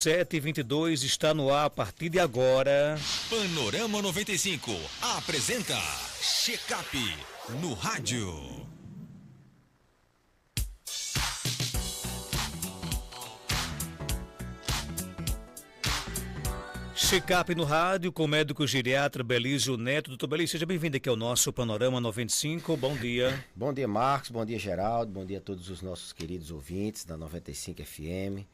7h22 está no ar a partir de agora. Panorama 95 apresenta Check-up no rádio. Check-up no rádio com o médico geriatra Belísio Neto. Doutor Belísio, seja bem-vindo aqui ao nosso Panorama 95. Bom dia. Bom dia, Marcos. Bom dia, Geraldo. Bom dia a todos os nossos queridos ouvintes da 95 FM.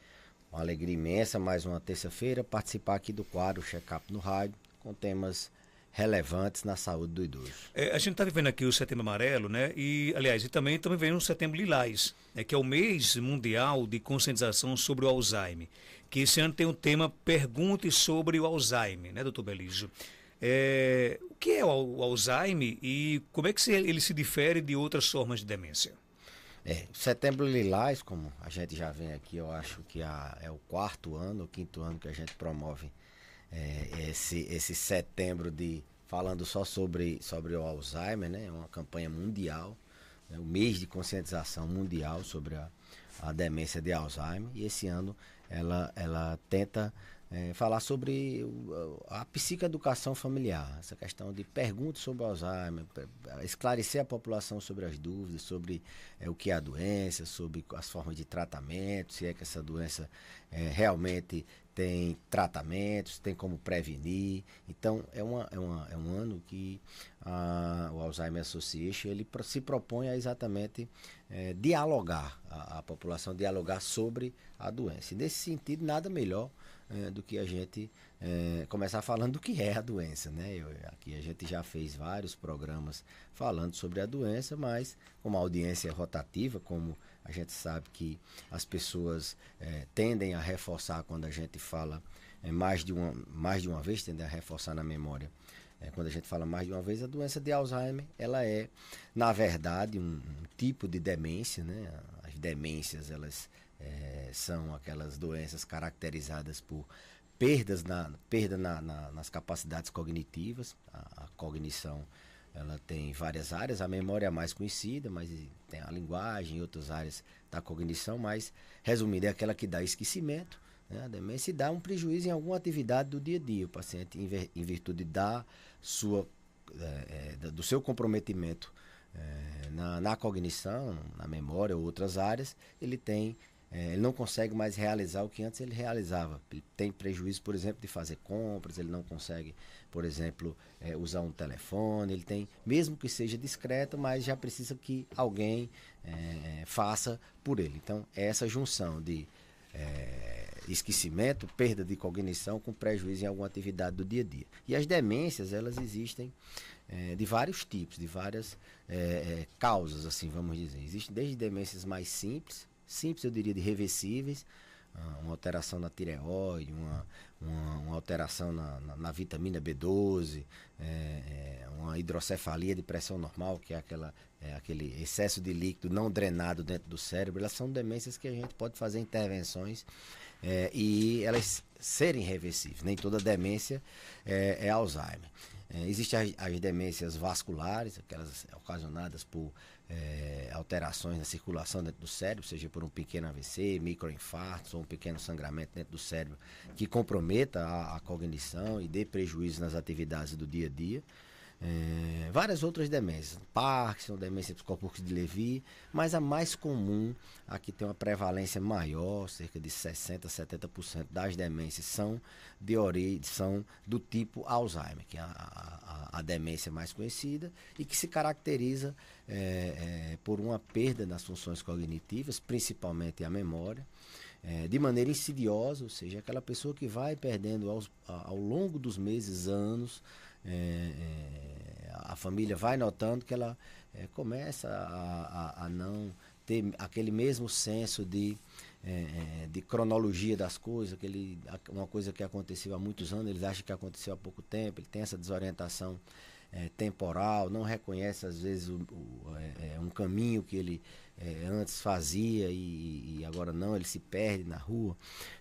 Uma alegria imensa, mais uma terça-feira, participar aqui do quadro Check-up no rádio, com temas relevantes na saúde do idoso. A gente está vivendo aqui o Setembro Amarelo, né? E também estamos vivendo o Setembro Lilás, né? Que é o mês mundial de conscientização sobre o Alzheimer. Que esse ano tem o tema Pergunte sobre o Alzheimer, né, doutor Belísio? O que é o Alzheimer e como é que ele se difere de outras formas de demência? Setembro Lilás, como a gente já vem aqui, eu acho que é o o quinto ano que a gente promove esse setembro falando só sobre o Alzheimer, né? É uma campanha mundial, né? O mês de conscientização mundial sobre a demência de Alzheimer, e esse ano ela tenta falar sobre a psicoeducação familiar, essa questão de perguntas sobre o Alzheimer, esclarecer a população sobre as dúvidas, sobre o que é a doença, sobre as formas de tratamento, se é que essa doença realmente tem tratamentos, tem como prevenir. Então é um ano que o Alzheimer Association ele se propõe a exatamente dialogar, a população dialogar sobre a doença. E nesse sentido, nada melhor do que a gente começar falando do que é a doença, né? Aqui a gente já fez vários programas falando sobre a doença, mas como a audiência é rotativa, como a gente sabe que as pessoas tendem a reforçar quando a gente fala mais de uma vez, tendem a reforçar na memória. Quando a gente fala mais de uma vez, a doença de Alzheimer, ela é, na verdade, um tipo de demência, né? As demências, elas são aquelas doenças caracterizadas por perda nas capacidades cognitivas. A cognição, ela tem várias áreas, a memória é a mais conhecida, mas tem a linguagem e outras áreas da cognição, mas, resumindo, é aquela que dá esquecimento, né? A demência dá um prejuízo em alguma atividade do dia a dia. O paciente, em virtude do seu comprometimento na cognição, na memória ou outras áreas, ele não consegue mais realizar o que antes ele realizava. Ele tem prejuízo, por exemplo, de fazer compras, ele não consegue, por exemplo, usar um telefone, ele tem, mesmo que seja discreto, mas já precisa que alguém faça por ele. Então, é essa junção de esquecimento, perda de cognição com prejuízo em alguma atividade do dia a dia. E as demências, elas existem de vários tipos, de várias causas, assim, vamos dizer. Existem desde demências mais simples eu diria de reversíveis, uma alteração na tireoide, uma alteração na vitamina B12, uma hidrocefalia de pressão normal, que é aquele excesso de líquido não drenado dentro do cérebro. Elas são demências que a gente pode fazer intervenções e elas serem reversíveis. Nem toda demência é Alzheimer. Existem as demências vasculares, aquelas ocasionadas por alterações na circulação dentro do cérebro, seja por um pequeno AVC, microinfarto ou um pequeno sangramento dentro do cérebro que comprometa a cognição e dê prejuízo nas atividades do dia a dia. Várias outras demências, Parkinson, demência psicopúrgica de Lewy, mas a mais comum, a que tem uma prevalência maior, cerca de 60% a 70% das demências são do tipo Alzheimer, que é a demência mais conhecida e que se caracteriza por uma perda nas funções cognitivas, principalmente a memória, de maneira insidiosa, ou seja, aquela pessoa que vai perdendo ao longo dos meses, anos. A família vai notando que ela começa a não ter aquele mesmo senso de cronologia das coisas, uma coisa que aconteceu há muitos anos, eles acham que aconteceu há pouco tempo, ele tem essa desorientação temporal, não reconhece às vezes um caminho que ele antes fazia e agora não, ele se perde na rua.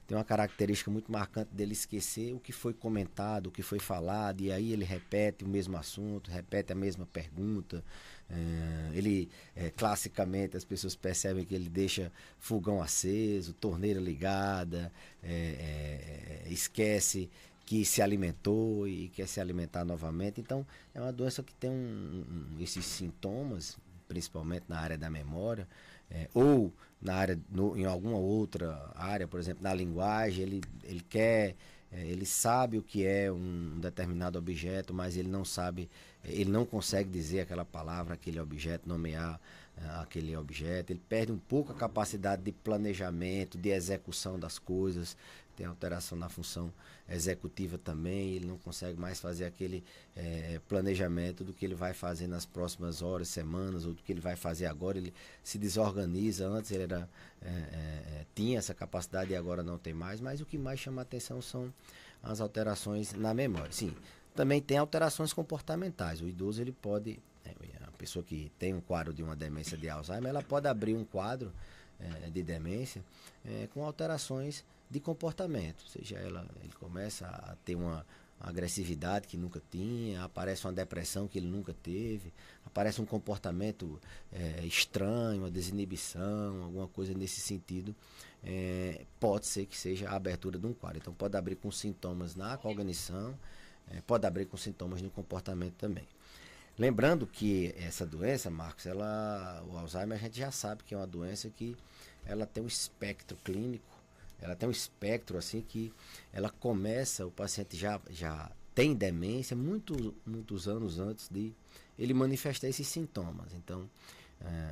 Tem uma característica muito marcante dele esquecer o que foi comentado, o que foi falado, e aí ele repete o mesmo assunto, repete a mesma pergunta. Classicamente, as pessoas percebem que ele deixa fogão aceso, torneira ligada, esquece que se alimentou e quer se alimentar novamente. Então, é uma doença que tem esses sintomas, principalmente na área da memória, ou na área, em alguma outra área, por exemplo, na linguagem, ele sabe o que é um determinado objeto, mas ele não sabe, ele não consegue dizer aquela palavra, aquele objeto, nomear aquele objeto. Ele perde um pouco a capacidade de planejamento, de execução das coisas. Tem alteração na função executiva também. Ele não consegue mais fazer aquele planejamento do que ele vai fazer nas próximas horas, semanas, ou do que ele vai fazer agora. Ele se desorganiza. Antes ele tinha essa capacidade e agora não tem mais. Mas o que mais chama a atenção são as alterações na memória. Sim, também tem alterações comportamentais. O idoso, ele pode, a pessoa que tem um quadro de uma demência de Alzheimer, ela pode abrir um quadro de demência com alterações de comportamento, ou seja, ele começa a ter uma agressividade que nunca tinha, aparece uma depressão que ele nunca teve, aparece um comportamento estranho, uma desinibição, alguma coisa nesse sentido. Pode ser que seja a abertura de um quadro. Então pode abrir com sintomas na cognição, pode abrir com sintomas no comportamento também. Lembrando que essa doença, Marcos, o Alzheimer, a gente já sabe que é uma doença que ela tem um espectro clínico, ela tem um espectro assim que ela começa, o paciente já tem demência muitos anos antes de ele manifestar esses sintomas. Então,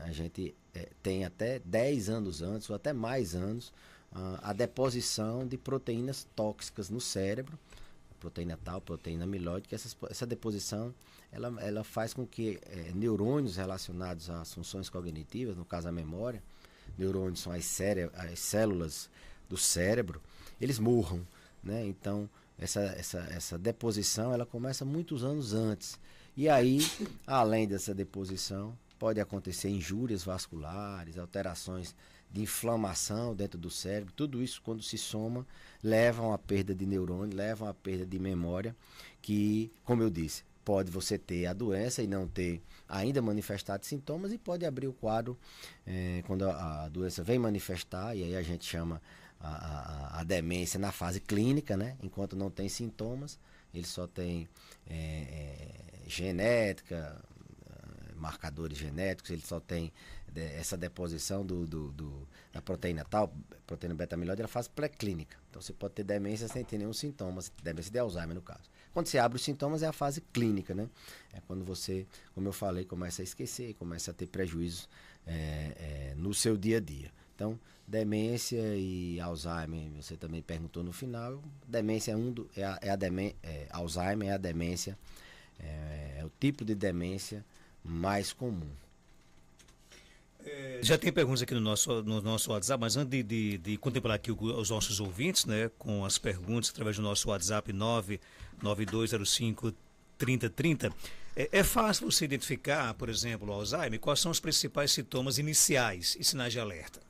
a gente tem até 10 anos antes, ou até mais anos, a deposição de proteínas tóxicas no cérebro, proteína tal, proteína amiloide, que essa deposição ela faz com que neurônios relacionados às funções cognitivas, no caso a memória, neurônios são as células do cérebro, eles morram, né? Então essa deposição ela começa muitos anos antes, e aí, além dessa deposição, pode acontecer injúrias vasculares, alterações de inflamação dentro do cérebro. Tudo isso, quando se soma, levam à perda de neurônio, levam à perda de memória, que, como eu disse, pode você ter a doença e não ter ainda manifestado sintomas, e pode abrir o quadro quando a doença vem manifestar, e aí a gente chama a demência na fase clínica, né? Enquanto não tem sintomas, ele só tem genética, marcadores genéticos, ele só tem essa deposição da proteína tal, proteína beta-amiloide, ela faz pré-clínica. Então você pode ter demência sem ter nenhum sintoma, demência de Alzheimer no caso. Quando você abre os sintomas é a fase clínica, né? É quando você, como eu falei, começa a esquecer, começa a ter prejuízos no seu dia a dia. Então, demência e Alzheimer, você também perguntou no final. Demência Alzheimer é a demência, é o tipo de demência mais comum. Já tem perguntas aqui no nosso WhatsApp, mas antes de contemplar aqui os nossos ouvintes, né, com as perguntas através do nosso WhatsApp 992053030, é fácil você identificar, por exemplo, o Alzheimer? Quais são os principais sintomas iniciais e sinais de alerta?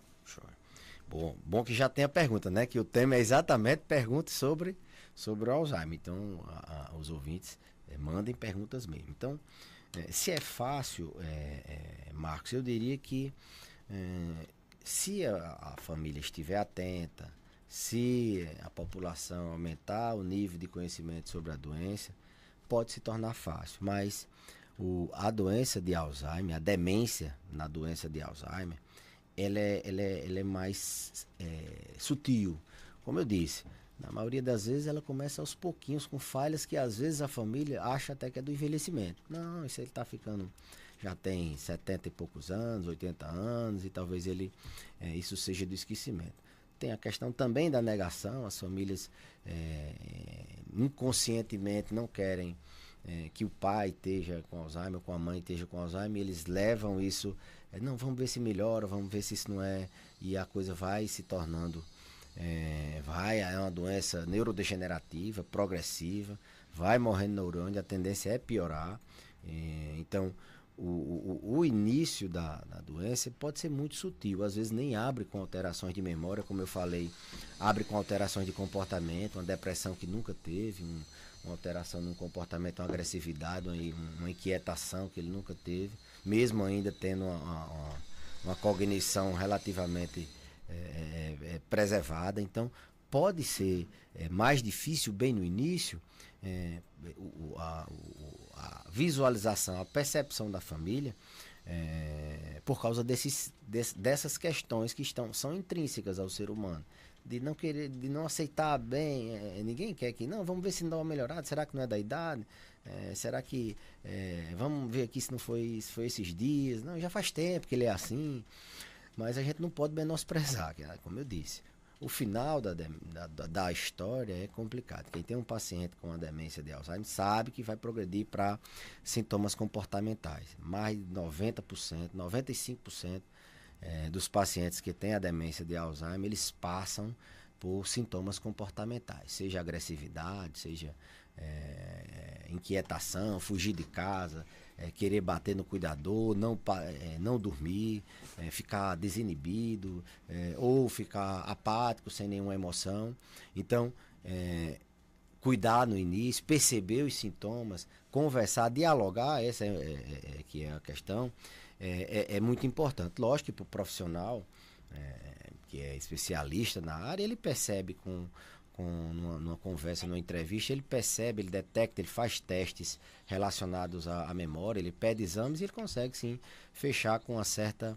Bom que já tem a pergunta, né? Que o tema é exatamente perguntas sobre o Alzheimer. Então, os ouvintes mandem perguntas mesmo. Então, se é fácil, Marcos, eu diria que se a família estiver atenta, se a população aumentar o nível de conhecimento sobre a doença, pode se tornar fácil. Mas a doença de Alzheimer, a demência na doença de Alzheimer, ela é mais sutil. Como eu disse, na maioria das vezes ela começa aos pouquinhos, com falhas que às vezes a família acha até que é do envelhecimento. Não, isso ele está ficando, já tem 70 e poucos anos, 80 anos, e talvez isso seja do esquecimento. Tem a questão também da negação. As famílias inconscientemente não querem que o pai esteja com Alzheimer, com a mãe esteja com Alzheimer, eles levam isso, não, vamos ver se melhora, vamos ver se isso não é, e a coisa vai se tornando, é uma doença neurodegenerativa, progressiva, vai morrendo neurônio, a tendência é piorar. Então, o início da doença pode ser muito sutil, às vezes nem abre com alterações de memória, como eu falei, abre com alterações de comportamento, uma depressão que nunca teve, uma alteração no comportamento, uma agressividade, uma inquietação que ele nunca teve, mesmo ainda tendo uma cognição relativamente preservada. Então, pode ser mais difícil bem no início, a visualização, a percepção da família, por causa dessas questões que são intrínsecas ao ser humano, de não querer, de não aceitar bem, ninguém quer que, não, vamos ver se não dá uma melhorada, será que não é da idade, será que, vamos ver aqui se foi esses dias, não, já faz tempo que ele é assim, mas a gente não pode menosprezar, como eu disse. O final da história é complicado. Quem tem um paciente com a demência de Alzheimer sabe que vai progredir para sintomas comportamentais. Mais de 90%, 95% dos pacientes que têm a demência de Alzheimer, eles passam por sintomas comportamentais. Seja agressividade, seja inquietação, fugir de casa, querer bater no cuidador, não dormir, ficar desinibido, ou ficar apático, sem nenhuma emoção. Então, cuidar no início, perceber os sintomas, conversar, dialogar, essa que é a questão, é muito importante. Lógico que para o profissional, que é especialista na área, ele percebe numa conversa, numa entrevista, ele percebe, ele detecta, ele faz testes relacionados à memória, ele pede exames e ele consegue sim fechar com uma certa,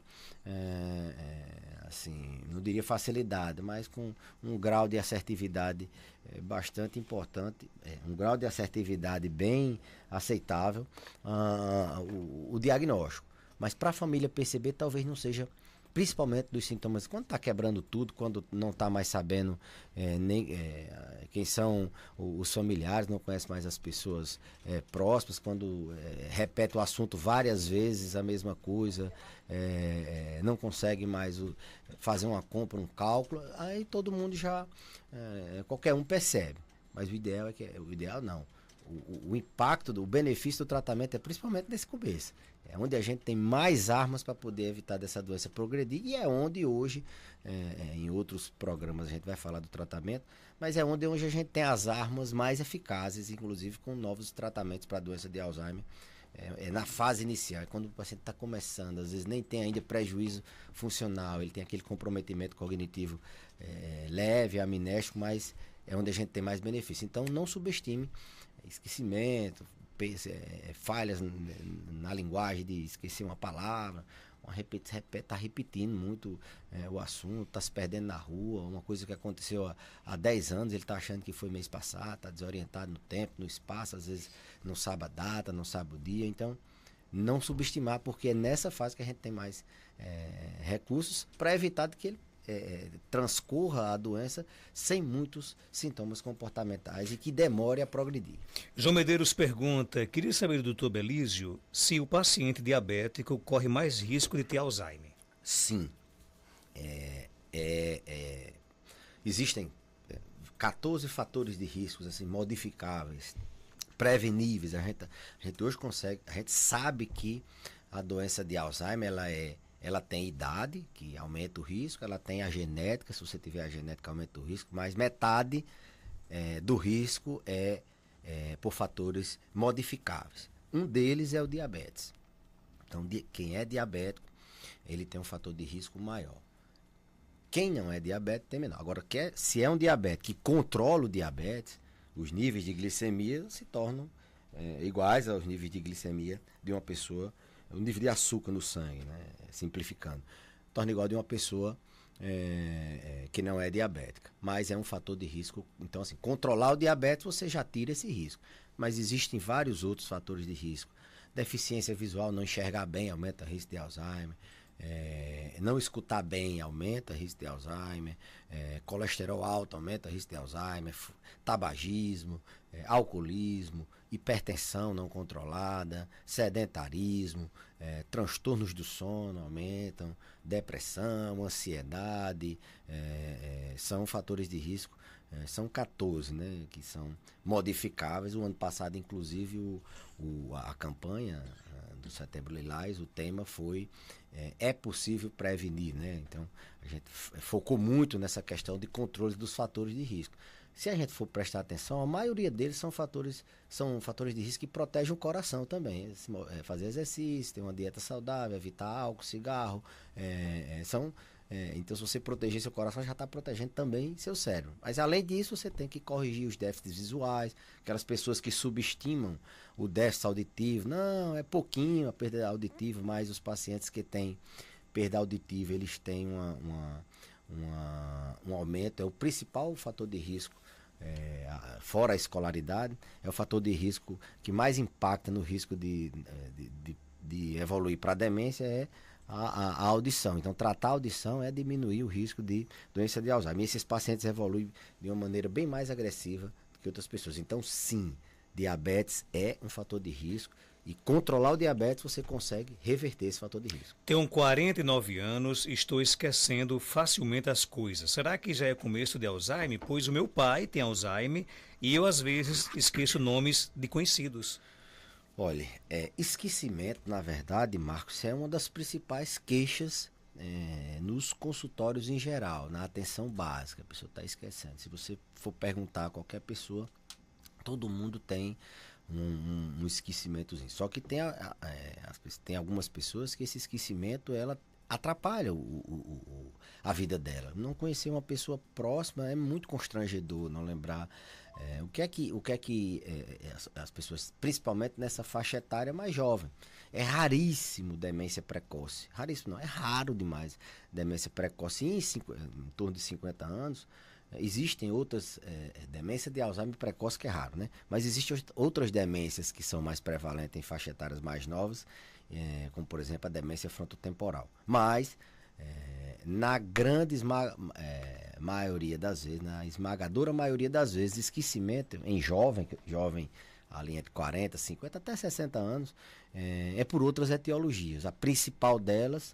assim, não diria facilidade, mas com um grau de assertividade bastante importante, um grau de assertividade bem aceitável, o diagnóstico. Mas para a família perceber, talvez não seja, principalmente dos sintomas, quando está quebrando tudo, quando não está mais sabendo quem são os familiares, não conhece mais as pessoas próximas, quando repete o assunto várias vezes, a mesma coisa, não consegue mais fazer uma compra, um cálculo, aí todo mundo já, qualquer um percebe. Mas o ideal não. O impacto, o benefício do tratamento é principalmente nesse começo. É onde a gente tem mais armas para poder evitar dessa doença progredir, e é onde hoje, em outros programas a gente vai falar do tratamento, mas é onde hoje a gente tem as armas mais eficazes, inclusive com novos tratamentos para a doença de Alzheimer. Na fase inicial, quando o paciente está começando, às vezes nem tem ainda prejuízo funcional, ele tem aquele comprometimento cognitivo leve, amnésico, mas é onde a gente tem mais benefício. Então não subestime esquecimento, falhas na linguagem de esquecer uma palavra, tá repetindo muito o assunto, tá se perdendo na rua, uma coisa que aconteceu há 10 anos, ele tá achando que foi mês passado, tá desorientado no tempo, no espaço, às vezes não sabe a data, não sabe o dia. Então não subestimar, porque é nessa fase que a gente tem mais recursos para evitar que ele transcorra a doença sem muitos sintomas comportamentais e que demore a progredir. João Medeiros pergunta, queria saber do Dr. Belísio se o paciente diabético corre mais risco de ter Alzheimer. Sim. Existem 14 fatores de riscos assim, modificáveis, preveníveis. A gente hoje a gente sabe que a doença de Alzheimer ela tem idade, que aumenta o risco, ela tem a genética, se você tiver a genética aumenta o risco, mas metade do risco é por fatores modificáveis. Um deles é o diabetes. Então, quem é diabético, ele tem um fator de risco maior. Quem não é diabético tem menor. Agora, se é um diabético que controla o diabetes, os níveis de glicemia se tornam iguais aos níveis de glicemia de uma pessoa, o nível de açúcar no sangue, né? Simplificando, torna igual de uma pessoa que não é diabética, mas é um fator de risco. Então, assim, controlar o diabetes você já tira esse risco, mas existem vários outros fatores de risco. Deficiência visual, não enxergar bem, aumenta o risco de Alzheimer. Não escutar bem aumenta o risco de Alzheimer. Colesterol alto aumenta o risco de Alzheimer. Tabagismo, alcoolismo, hipertensão não controlada, sedentarismo, transtornos do sono aumentam, depressão, ansiedade, são fatores de risco. São 14, né, que são modificáveis. O ano passado, inclusive, a campanha do Setembro Lilás, o tema foi é possível prevenir, né? Então, a gente focou muito nessa questão de controle dos fatores de risco. Se a gente for prestar atenção, a maioria deles são fatores de risco que protegem o coração também. Fazer exercício, ter uma dieta saudável, evitar álcool, cigarro, então, se você proteger seu coração, já está protegendo também seu cérebro. Mas, além disso, você tem que corrigir os déficits visuais, aquelas pessoas que subestimam o déficit auditivo. Não, é pouquinho a perda auditiva, mas os pacientes que têm perda auditiva, eles têm um aumento. É o principal fator de risco, fora a escolaridade, é o fator de risco que mais impacta no risco de evoluir para a demência, é a audição. Então, tratar a audição é diminuir o risco de doença de Alzheimer. E esses pacientes evoluem de uma maneira bem mais agressiva do que outras pessoas. Então, sim, diabetes é um fator de risco. E controlar o diabetes, você consegue reverter esse fator de risco. Tenho 49 anos e estou esquecendo facilmente as coisas. Será que já é começo de Alzheimer? Pois o meu pai tem Alzheimer e eu, às vezes, esqueço nomes de conhecidos. Olha, esquecimento, na verdade, Marcos, é uma das principais queixas nos consultórios em geral, na atenção básica. A pessoa está esquecendo. Se você for perguntar a qualquer pessoa, todo mundo tem um esquecimentozinho. Só que tem algumas pessoas que esse esquecimento ela atrapalha a vida dela. Não conhecer uma pessoa próxima é muito constrangedor, não lembrar. O que é que as pessoas, principalmente nessa faixa etária mais jovem, é raríssimo demência precoce. Raríssimo não, é raro demais demência precoce. Em torno de 50 anos, existem outras demência de Alzheimer precoce que é raro, né? Mas existem outras demências que são mais prevalentes em faixas etárias mais novas, como por exemplo a demência frontotemporal. Mas na grande maioria das vezes, na esmagadora maioria das vezes, esquecimento em jovem ali entre 40, 50 até 60 anos, é por outras etiologias. A principal delas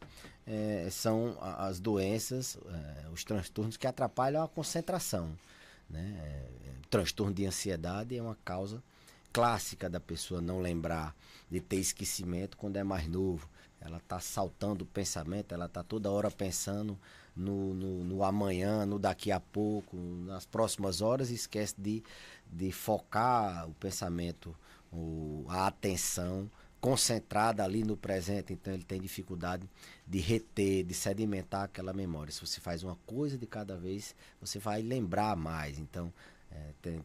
são as doenças, os transtornos que atrapalham a concentração, né? Transtorno de ansiedade é uma causa clássica da pessoa não lembrar, de ter esquecimento quando é mais novo. Ela está saltando o pensamento, ela está toda hora pensando no amanhã, no daqui a pouco, nas próximas horas, e esquece de focar o pensamento, a atenção concentrada ali no presente. Então ele tem dificuldade de reter, de sedimentar aquela memória. Se você faz uma coisa de cada vez, você vai lembrar mais. Então,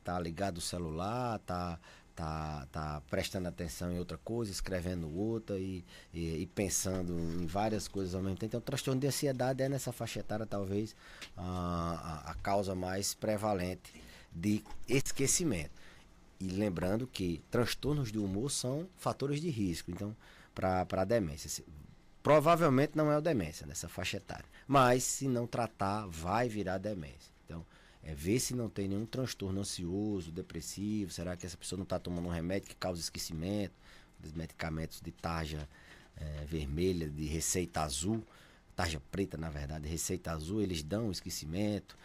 tá ligado o celular, tá prestando atenção em outra coisa, escrevendo outra e pensando em várias coisas ao mesmo tempo. Então, o transtorno de ansiedade é nessa faixa etária talvez a causa mais prevalente de esquecimento. E lembrando que transtornos de humor são fatores de risco, então, para a demência. Provavelmente não é o demência nessa faixa etária, mas se não tratar, vai virar demência. Então, ver se não tem nenhum transtorno ansioso, depressivo. Será que essa pessoa não está tomando um remédio que causa esquecimento? Os medicamentos de tarja vermelha, de receita azul, tarja preta, na verdade, receita azul, eles dão esquecimento.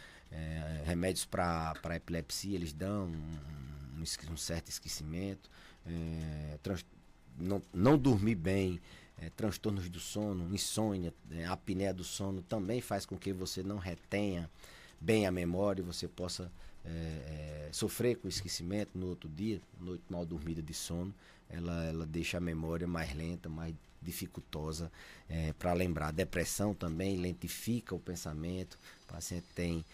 Remédios para epilepsia, eles dão um certo esquecimento. Não dormir bem, transtornos do sono, insônia, apneia do sono também faz com que você não retenha bem a memória e você possa sofrer com esquecimento no outro dia. Noite mal dormida de sono, ela deixa a memória mais lenta, mais dificultosa para lembrar. Depressão também lentifica o pensamento, o paciente tem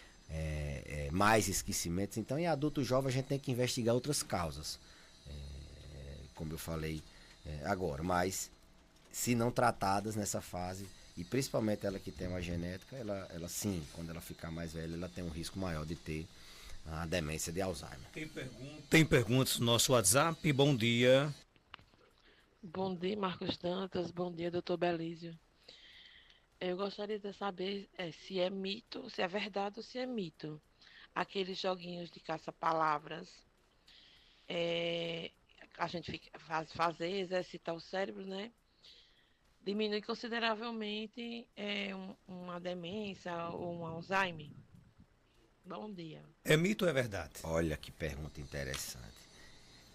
mais esquecimentos. Então, em adulto jovem, a gente tem que investigar outras causas, como eu falei agora, mas se não tratadas nessa fase, e principalmente ela que tem uma genética, ela sim, quando ela ficar mais velha, ela tem um risco maior de ter a demência de Alzheimer. Tem perguntas no nosso WhatsApp. Bom dia. Bom dia, Marcos Dantas. Bom dia, doutor Belísio. Eu gostaria de saber se é mito, se é verdade ou se é mito. Aqueles joguinhos de caça-palavras, a gente fazer, exercitar o cérebro, né? Diminui consideravelmente uma demência ou um Alzheimer. Bom dia. É mito ou é verdade? Olha que pergunta interessante.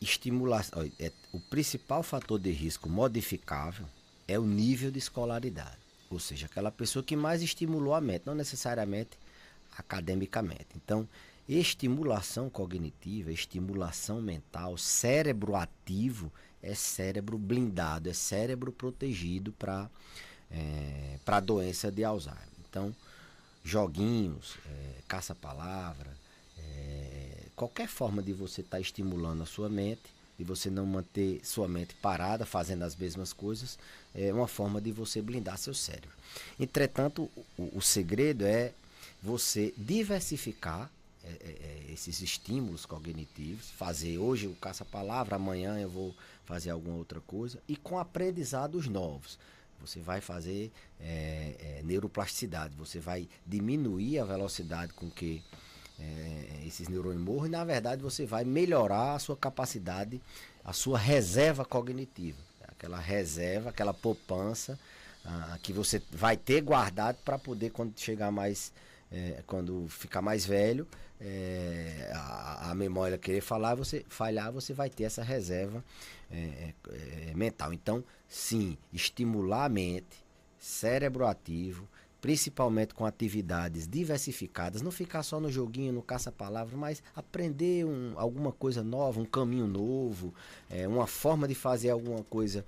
estimulação, o principal fator de risco modificável é o nível de escolaridade. Ou seja, aquela pessoa que mais estimulou a mente, não necessariamente academicamente. Então, estimulação cognitiva, estimulação mental, cérebro ativo é cérebro blindado, é cérebro protegido para a doença de Alzheimer. Então, joguinhos, caça-palavra, qualquer forma de você estar estimulando a sua mente, de você não manter sua mente parada, fazendo as mesmas coisas, é uma forma de você blindar seu cérebro. Entretanto, o segredo é você diversificar esses estímulos cognitivos, fazer hoje o caça-palavra, amanhã eu vou fazer alguma outra coisa, e com aprendizados novos. Você vai fazer neuroplasticidade, você vai diminuir a velocidade com que esses neurônios morram, e na verdade você vai melhorar a sua capacidade, a sua reserva cognitiva. Aquela reserva, aquela poupança que você vai ter guardado para poder, quando chegar mais, quando ficar mais velho, a memória querer falar, você falhar, você vai ter essa reserva mental. Então, sim, estimular a mente, cérebro ativo, principalmente com atividades diversificadas, não ficar só no joguinho, no caça-palavra, mas aprender alguma coisa nova, um caminho novo, uma forma de fazer alguma coisa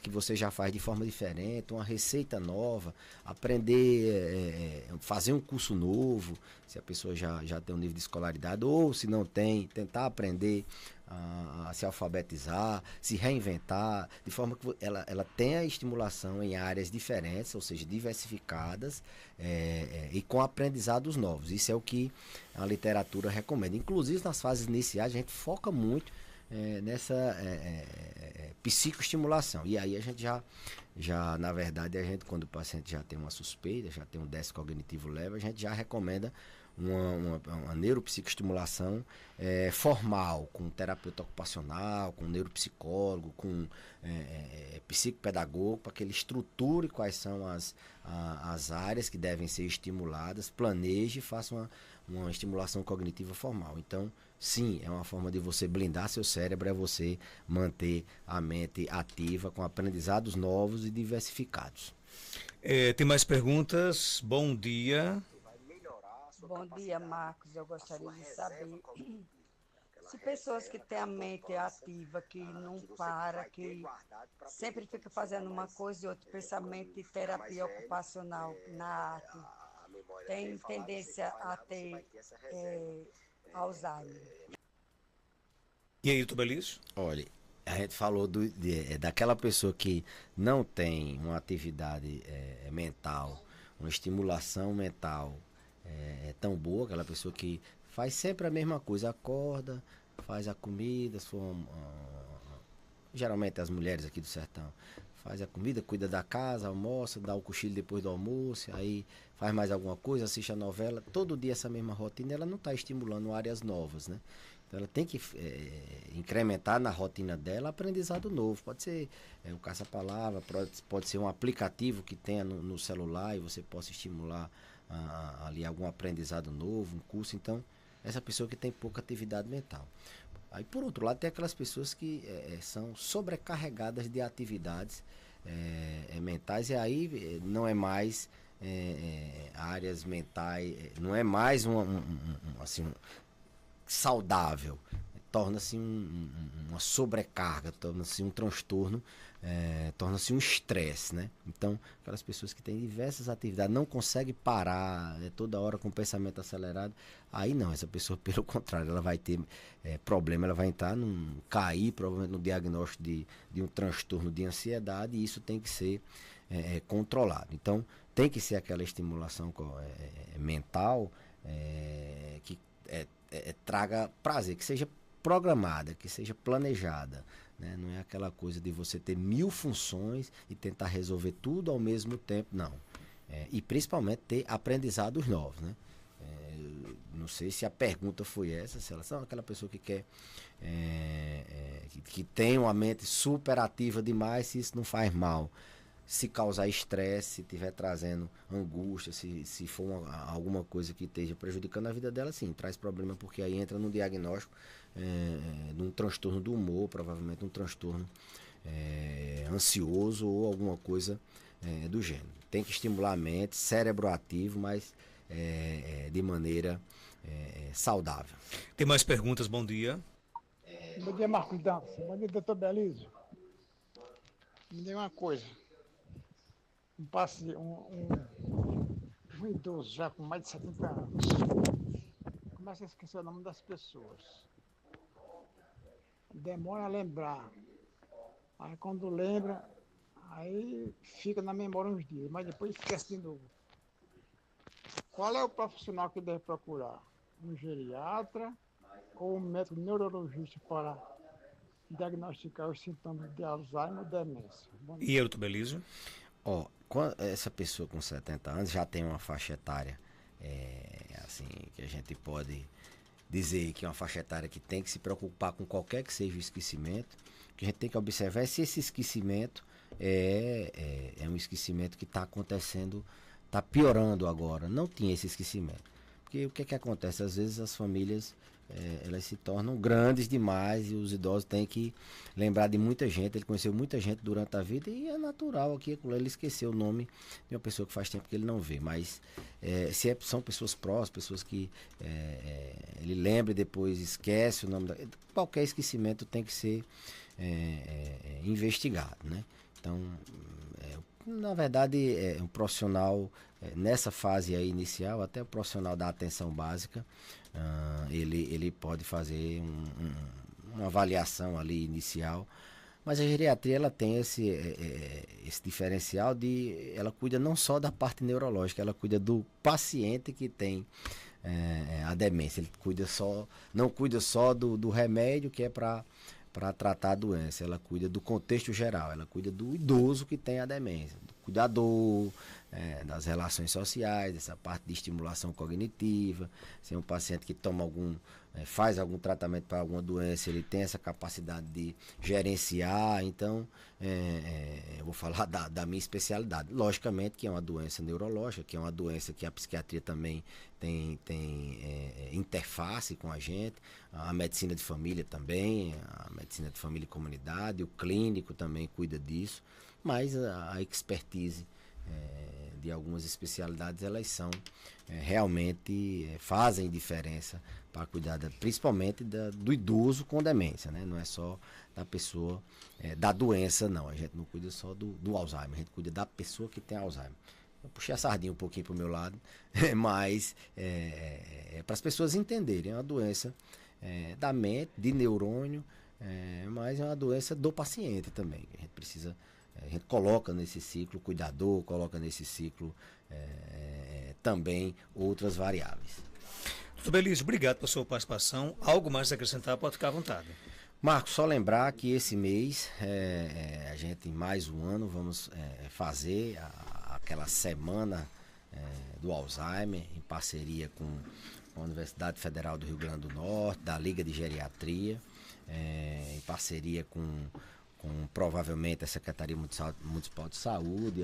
que você já faz de forma diferente, uma receita nova, aprender, fazer um curso novo, se a pessoa já tem um nível de escolaridade, ou se não tem, tentar aprender a se alfabetizar, se reinventar, de forma que ela tenha estimulação em áreas diferentes, ou seja, diversificadas, e com aprendizados novos. Isso é o que a literatura recomenda. Inclusive, nas fases iniciais, a gente foca muito nessa psicoestimulação. E aí a gente já, na verdade, quando o paciente já tem uma suspeita, já tem um déficit cognitivo leve, a gente já recomenda uma neuropsicoestimulação formal, com terapeuta ocupacional, com neuropsicólogo, com psicopedagogo, para que ele estruture quais são as áreas que devem ser estimuladas, planeje e faça uma estimulação cognitiva formal. Então, sim, é uma forma de você blindar seu cérebro, é você manter a mente ativa com aprendizados novos e diversificados. Tem mais perguntas? Bom dia. Bom dia, Marcos. Eu gostaria de saber se pessoas que têm a mente ativa, que não para, que sempre fica fazendo uma coisa e outra, pensamento de terapia ocupacional na arte, tem tendência a ter Alzheimer. E aí, doutor Belício? Olha, a gente falou daquela pessoa que não tem uma atividade mental, uma estimulação mental tão boa, aquela pessoa que faz sempre a mesma coisa, acorda, faz a comida, geralmente as mulheres aqui do sertão, faz a comida, cuida da casa, almoça, dá o cochilo depois do almoço, aí faz mais alguma coisa, assiste a novela, todo dia essa mesma rotina, ela não está estimulando áreas novas, né? Então ela tem que incrementar na rotina dela aprendizado novo. Pode ser o caça-palavra, pode ser um aplicativo que tenha no celular e você possa estimular ali algum aprendizado novo, um curso. Então, essa pessoa que tem pouca atividade mental. Aí, por outro lado, tem aquelas pessoas que são sobrecarregadas de atividades mentais, e aí não é mais áreas mentais, não é mais saudável, torna-se uma sobrecarga, torna-se um transtorno, torna-se um estresse, né? Então, aquelas pessoas que têm diversas atividades, não conseguem parar, toda hora com o pensamento acelerado, aí não, essa pessoa, pelo contrário, ela vai ter problema, ela vai cair provavelmente no diagnóstico de um transtorno de ansiedade, e isso tem que ser controlado. Então, tem que ser aquela estimulação mental que traga prazer, que seja programada, que seja planejada, né? Não é aquela coisa de você ter 1000 funções e tentar resolver tudo ao mesmo tempo, não. E principalmente ter aprendizados novos, né? Não sei se a pergunta foi essa, se ela é aquela pessoa que quer que tem uma mente super ativa demais, se isso não faz mal. se causar estresse, se estiver trazendo angústia, se for alguma coisa que esteja prejudicando a vida dela, sim, traz problema, porque aí entra no diagnóstico de um transtorno do humor, provavelmente um transtorno ansioso ou alguma coisa do gênero. Tem que estimular a mente, cérebro ativo, mas de maneira saudável. Tem mais perguntas? Bom dia. Bom dia, Marcos Dantas. Bom dia, doutor Belísio. Me diga uma coisa. Um idoso já com mais de 70 anos começa a esquecer o nome das pessoas. Demora a lembrar. Aí quando lembra, aí fica na memória uns dias, mas depois esquece de novo. Qual é o profissional que deve procurar? Um geriatra ou um médico neurologista para diagnosticar os sintomas de Alzheimer ou demência? E Doutor Belísio? Essa pessoa com 70 anos já tem uma faixa etária, assim, que a gente pode dizer que é uma faixa etária que tem que se preocupar com qualquer que seja o esquecimento. O que a gente tem que observar é se esse esquecimento é um esquecimento que está acontecendo, está piorando agora. Não tinha esse esquecimento. Porque o que é que acontece? Às vezes as famílias elas se tornam grandes demais e os idosos têm que lembrar de muita gente. Ele conheceu muita gente durante a vida e é natural aqui ele esqueceu o nome de uma pessoa que faz tempo que ele não vê. Mas são pessoas próximas, pessoas que ele lembra e depois esquece o nome. Qualquer esquecimento tem que ser investigado, né? Então, na verdade, um profissional nessa fase aí inicial, até o profissional da atenção básica, ele pode fazer uma avaliação ali inicial, mas a geriatria ela tem esse diferencial ela cuida não só da parte neurológica, ela cuida do paciente que tem a demência. Ele não cuida só do remédio que é para tratar a doença, ela cuida do contexto geral, ela cuida do idoso que tem a demência, do cuidador, das relações sociais, dessa parte de estimulação cognitiva. Se é um paciente que toma faz algum tratamento para alguma doença, ele tem essa capacidade de gerenciar. Então, eu vou falar da minha especialidade. Logicamente que é uma doença neurológica, que é uma doença que a psiquiatria também tem interface com a gente, a medicina de família também, a medicina de família e comunidade, o clínico também cuida disso, mas a expertise de algumas especialidades, elas são realmente fazem diferença para cuidar principalmente do idoso com demência, né? Não é só da pessoa da doença, não. A gente não cuida só do Alzheimer, a gente cuida da pessoa que tem Alzheimer. Eu puxei a sardinha um pouquinho para o meu lado, mas para as pessoas entenderem, é uma doença da mente, de neurônio, mas é uma doença do paciente também. A gente coloca nesse ciclo cuidador, coloca nesse ciclo também outras variáveis. Doutor Belísio, obrigado pela sua participação. Algo mais a acrescentar, pode ficar à vontade. Marcos, só lembrar que esse mês, a gente, mais um ano, vamos fazer aquela semana do Alzheimer, em parceria com a Universidade Federal do Rio Grande do Norte, da Liga de Geriatria, em parceria com provavelmente a Secretaria Municipal de Saúde,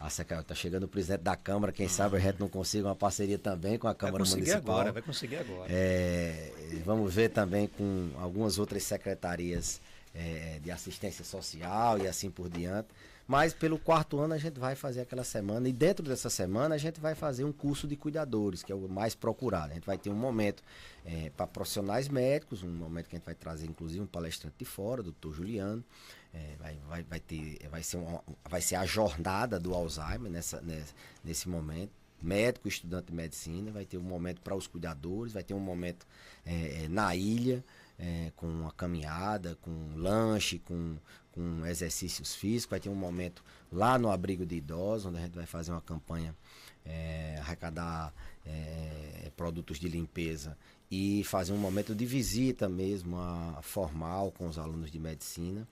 está chegando o presidente da Câmara, quem sabe a gente não consiga uma parceria também com a Câmara Municipal. Vai conseguir agora. Vamos ver também com algumas outras secretarias de assistência social e assim por diante. Mas pelo 4º ano a gente vai fazer aquela semana, e dentro dessa semana a gente vai fazer um curso de cuidadores, que é o mais procurado. A gente vai ter um momento para profissionais médicos, um momento que a gente vai trazer inclusive um palestrante de fora, o doutor Juliano. Vai ser a jornada do Alzheimer nesse momento. Médico, estudante de medicina, vai ter um momento para os cuidadores, vai ter um momento na ilha, com uma caminhada, com lanche, com exercícios físicos. Vai ter um momento lá no abrigo de idosos, onde a gente vai fazer uma campanha, arrecadar produtos de limpeza e fazer um momento de visita mesmo formal com os alunos de medicina.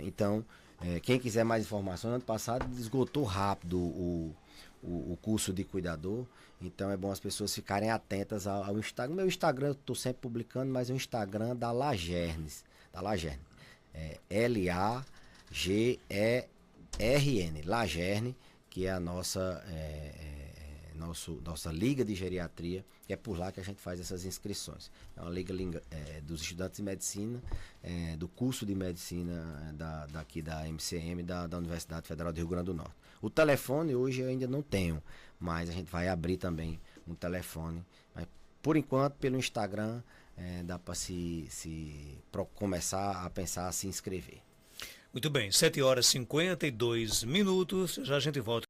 Então, quem quiser mais informações, ano passado esgotou rápido o curso de cuidador, então é bom as pessoas ficarem atentas ao Instagram. Meu Instagram eu estou sempre publicando, mas é o Instagram da Lagernes, Lagerne, RN, Lagerne, que é a nossa liga de geriatria, que é por lá que a gente faz essas inscrições. É uma liga dos estudantes de medicina, do curso de medicina daqui da MCM, da Universidade Federal do Rio Grande do Norte. O telefone hoje eu ainda não tenho, mas a gente vai abrir também um telefone. Mas, por enquanto, pelo Instagram, dá para começar a pensar a se inscrever. Muito bem, 7h52, já a gente volta.